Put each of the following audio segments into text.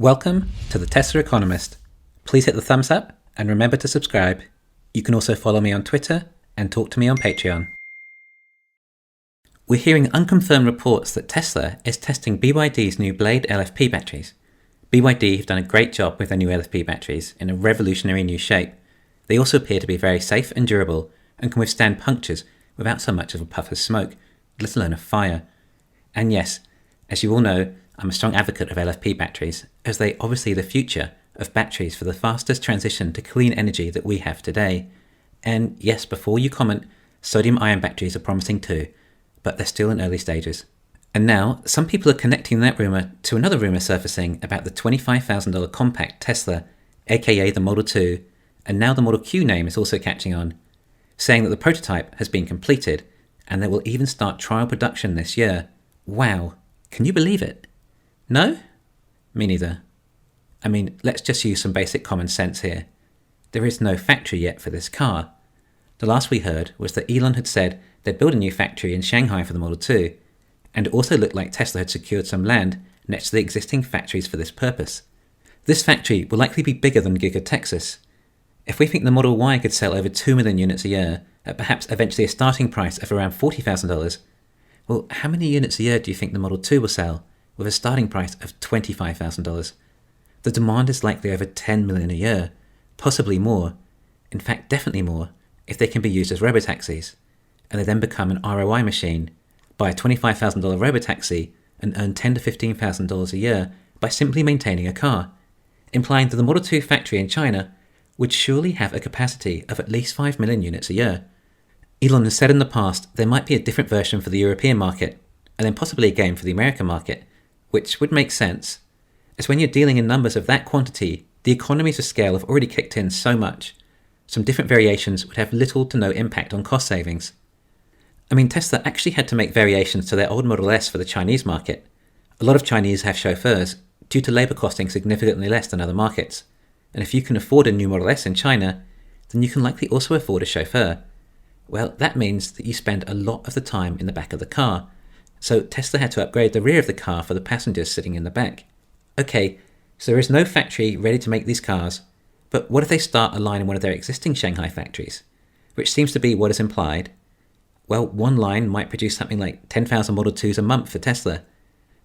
Welcome to the Tesla Economist. Please hit the thumbs up and remember to subscribe. You can also follow me on Twitter and talk to me on Patreon. We're hearing unconfirmed reports that Tesla is testing BYD's new Blade LFP batteries. BYD have done a great job with their new LFP batteries in a revolutionary new shape. They also appear to be very safe and durable and can withstand punctures without so much of a puff of smoke, let alone a fire. And yes, as you all know, I'm a strong advocate of LFP batteries, as they obviously the future of batteries for the fastest transition to clean energy that we have today. And yes, before you comment, sodium-ion batteries are promising too, but they're still in early stages. And now, some people are connecting that rumour to another rumour surfacing about the $25,000 compact Tesla, aka the Model 2, and now the Model Q name is also catching on, saying that the prototype has been completed and they will even start trial production this year. Wow, can you believe it? No? Me neither. I mean, let's just use some basic common sense here. There is no factory yet for this car. The last we heard was that Elon had said they'd build a new factory in Shanghai for the Model 2, and it also looked like Tesla had secured some land next to the existing factories for this purpose. This factory will likely be bigger than Giga Texas. If we think the Model Y could sell over 2 million units a year, at perhaps eventually a starting price of around $40,000, well, how many units a year do you think the Model 2 will sell with a starting price of $25,000? The demand is likely over 10 million a year, possibly more, in fact definitely more, if they can be used as robotaxis, and they then become an ROI machine, buy a $25,000 robotaxi and earn $10,000 to $15,000 a year by simply maintaining a car, implying that the Model 2 factory in China would surely have a capacity of at least 5 million units a year. Elon has said in the past there might be a different version for the European market, and then possibly again for the American market, which would make sense, as when you're dealing in numbers of that quantity, the economies of scale have already kicked in so much. Some different variations would have little to no impact on cost savings. I mean, Tesla actually had to make variations to their old Model S for the Chinese market. A lot of Chinese have chauffeurs, due to labour costing significantly less than other markets. And if you can afford a new Model S in China, then you can likely also afford a chauffeur. Well, that means that you spend a lot of the time in the back of the car. So Tesla had to upgrade the rear of the car for the passengers sitting in the back. Okay, so there is no factory ready to make these cars, but what if they start a line in one of their existing Shanghai factories? Which seems to be what is implied. Well, one line might produce something like 10,000 Model 2s a month for Tesla.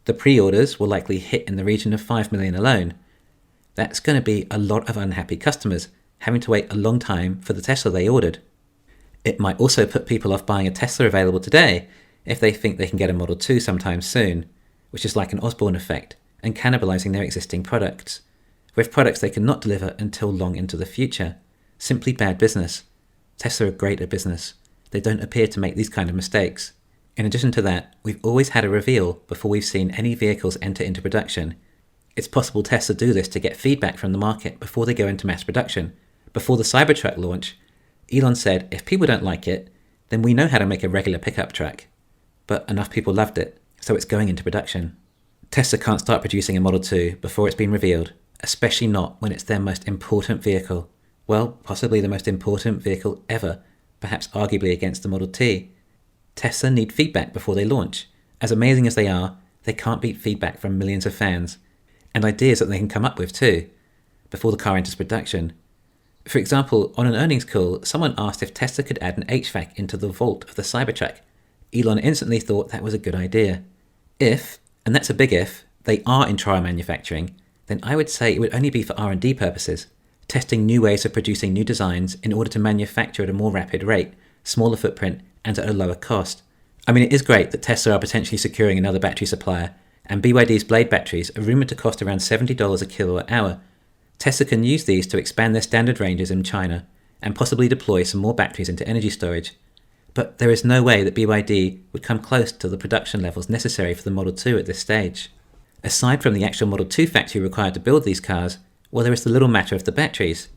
The pre-orders will likely hit in the region of 5 million alone. That's going to be a lot of unhappy customers having to wait a long time for the Tesla they ordered. It might also put people off buying a Tesla available today if they think they can get a Model 2 sometime soon, which is like an Osborne effect and cannibalizing their existing products, with products they cannot deliver until long into the future. Simply bad business. Tesla are great at business. They don't appear to make these kind of mistakes. In addition to that, we've always had a reveal before we've seen any vehicles enter into production. It's possible Tesla do this to get feedback from the market before they go into mass production. Before the Cybertruck launch, Elon said if people don't like it, then we know how to make a regular pickup truck. But enough people loved it, so it's going into production. Tesla can't start producing a Model 2 before it's been revealed, especially not when it's their most important vehicle. Well, possibly the most important vehicle ever, perhaps arguably against the Model T. Tesla need feedback before they launch. As amazing as they are, they can't beat feedback from millions of fans, and ideas that they can come up with too, before the car enters production. For example, on an earnings call, someone asked if Tesla could add an HVAC into the vault of the Cybertruck. Elon instantly thought that was a good idea. If, and that's a big if, they are in trial manufacturing, then I would say it would only be for R&D purposes, testing new ways of producing new designs in order to manufacture at a more rapid rate, smaller footprint, and at a lower cost. I mean, it is great that Tesla are potentially securing another battery supplier, and BYD's Blade batteries are rumoured to cost around $70 a kilowatt hour. Tesla can use these to expand their standard ranges in China, and possibly deploy some more batteries into energy storage. But there is no way that BYD would come close to the production levels necessary for the Model 2 at this stage. Aside from the actual Model 2 factory required to build these cars, well, there is the little matter of the batteries.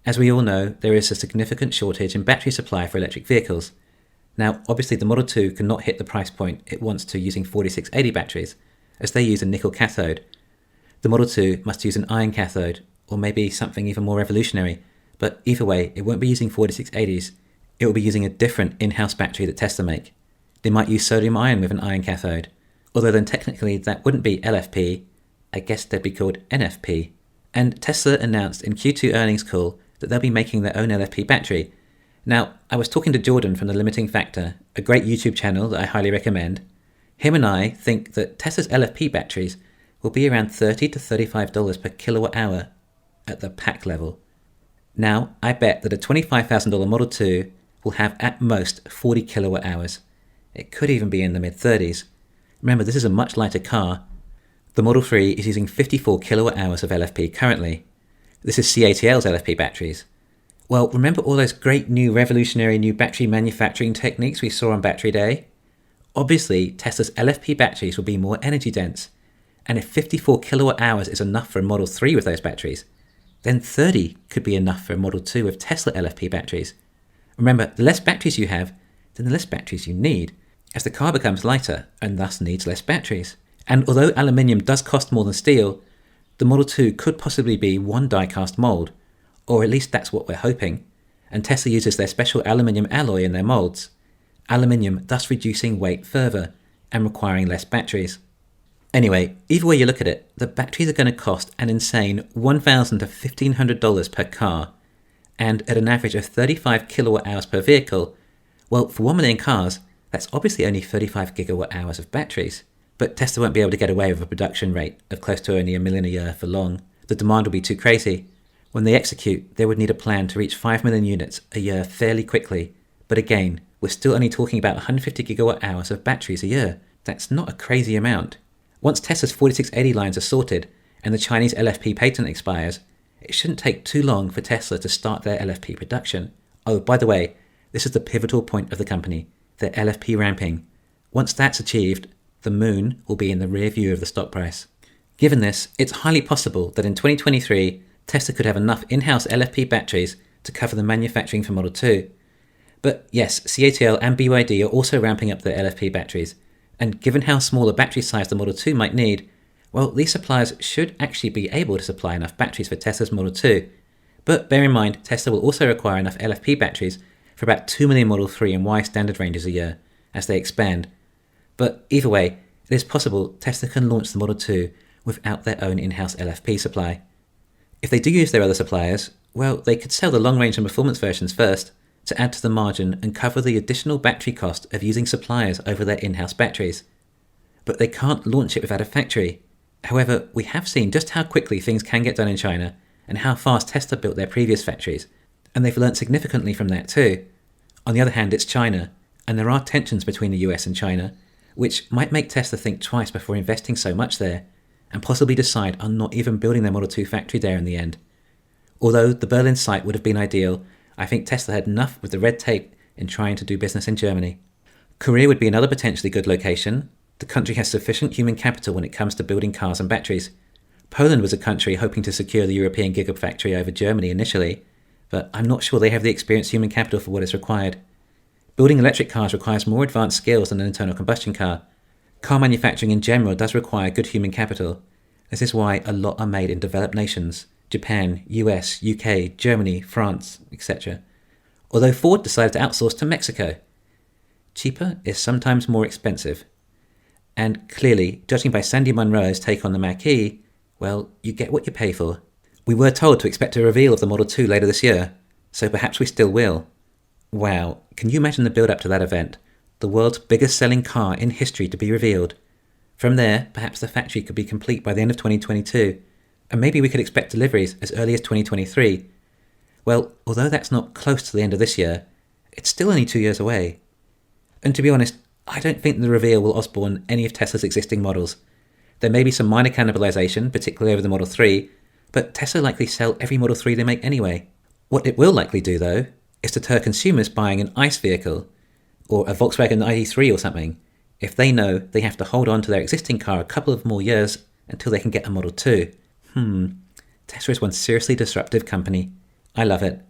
As we all know, there is a significant shortage in battery supply for electric vehicles. Now, obviously the Model 2 cannot hit the price point it wants to using 4680 batteries, as they use a nickel cathode. The Model 2 must use an iron cathode, or maybe something even more revolutionary, but either way, it won't be using 4680s, it will be using a different in-house battery that Tesla make. They might use sodium ion with an iron cathode, although then technically that wouldn't be LFP, I guess they'd be called NFP. And Tesla announced in Q2 earnings call that they'll be making their own LFP battery. Now, I was talking to Jordan from The Limiting Factor, a great YouTube channel that I highly recommend. Him and I think that Tesla's LFP batteries will be around $30 to $35 per kilowatt hour at the pack level. Now, I bet that a $25,000 Model 2 will have at most 40 kilowatt hours. It could even be in the mid-30s. Remember, this is a much lighter car. The Model 3 is using 54 kilowatt hours of LFP currently. This is CATL's LFP batteries. Well, remember all those great revolutionary new battery manufacturing techniques we saw on Battery Day? Obviously, Tesla's LFP batteries will be more energy dense. And if 54 kilowatt hours is enough for a Model 3 with those batteries, then 30 could be enough for a Model 2 with Tesla LFP batteries. Remember, the less batteries you have, then the less batteries you need, as the car becomes lighter and thus needs less batteries. And although aluminium does cost more than steel, the Model 2 could possibly be one die-cast mould, or at least that's what we're hoping, and Tesla uses their special aluminium alloy in their moulds, aluminium thus reducing weight further and requiring less batteries. Anyway, either way you look at it, the batteries are going to cost an insane $1,000 to $1,500 per car, and at an average of 35 kilowatt hours per vehicle, well, for 1 million cars, that's obviously only 35 gigawatt hours of batteries. But Tesla won't be able to get away with a production rate of close to only 1 million a year for long. The demand will be too crazy. When they execute, they would need a plan to reach 5 million units a year fairly quickly. But again, we're still only talking about 150 gigawatt hours of batteries a year. That's not a crazy amount. Once Tesla's 4680 lines are sorted and the Chinese LFP patent expires, it shouldn't take too long for Tesla to start their LFP production. Oh, by the way, this is the pivotal point of the company, their LFP ramping. Once that's achieved, the moon will be in the rear view of the stock price. Given this, it's highly possible that in 2023, Tesla could have enough in-house LFP batteries to cover the manufacturing for Model 2. But yes, CATL and BYD are also ramping up their LFP batteries, and given how small a battery size the Model 2 might need, well, these suppliers should actually be able to supply enough batteries for Tesla's Model 2. But bear in mind, Tesla will also require enough LFP batteries for about 2 million Model 3 and Y standard ranges a year as they expand. But either way, it is possible Tesla can launch the Model 2 without their own in-house LFP supply. If they do use their other suppliers, well, they could sell the long-range and performance versions first to add to the margin and cover the additional battery cost of using suppliers over their in-house batteries. But they can't launch it without a factory. However, we have seen just how quickly things can get done in China and how fast Tesla built their previous factories, and they've learnt significantly from that too. On the other hand, it's China, and there are tensions between the US and China, which might make Tesla think twice before investing so much there, and possibly decide on not even building their Model 2 factory there in the end. Although the Berlin site would have been ideal, I think Tesla had enough with the red tape in trying to do business in Germany. Korea would be another potentially good location. The country has sufficient human capital when it comes to building cars and batteries. Poland was a country hoping to secure the European Gigafactory over Germany initially, but I'm not sure they have the experienced human capital for what is required. Building electric cars requires more advanced skills than an internal combustion car. Car manufacturing in general does require good human capital. This is why a lot are made in developed nations, Japan, US, UK, Germany, France, etc. Although Ford decided to outsource to Mexico. Cheaper is sometimes more expensive. And clearly, judging by Sandy Munro's take on the Mach-E, well, you get what you pay for. We were told to expect a reveal of the Model 2 later this year, so perhaps we still will. Wow, can you imagine the build-up to that event? The world's biggest selling car in history to be revealed. From there, perhaps the factory could be complete by the end of 2022, and maybe we could expect deliveries as early as 2023. Well, although that's not close to the end of this year, it's still only 2 years away. And to be honest, I don't think the reveal will Osborne any of Tesla's existing models. There may be some minor cannibalization, particularly over the Model 3, but Tesla likely sell every Model 3 they make anyway. What it will likely do, though, is deter consumers buying an ICE vehicle, or a Volkswagen ID3 or something, if they know they have to hold on to their existing car a couple of more years until they can get a Model 2. Tesla is one seriously disruptive company. I love it.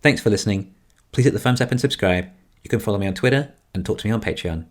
Thanks for listening. Please hit the thumbs up and subscribe. You can follow me on Twitter and talk to me on Patreon.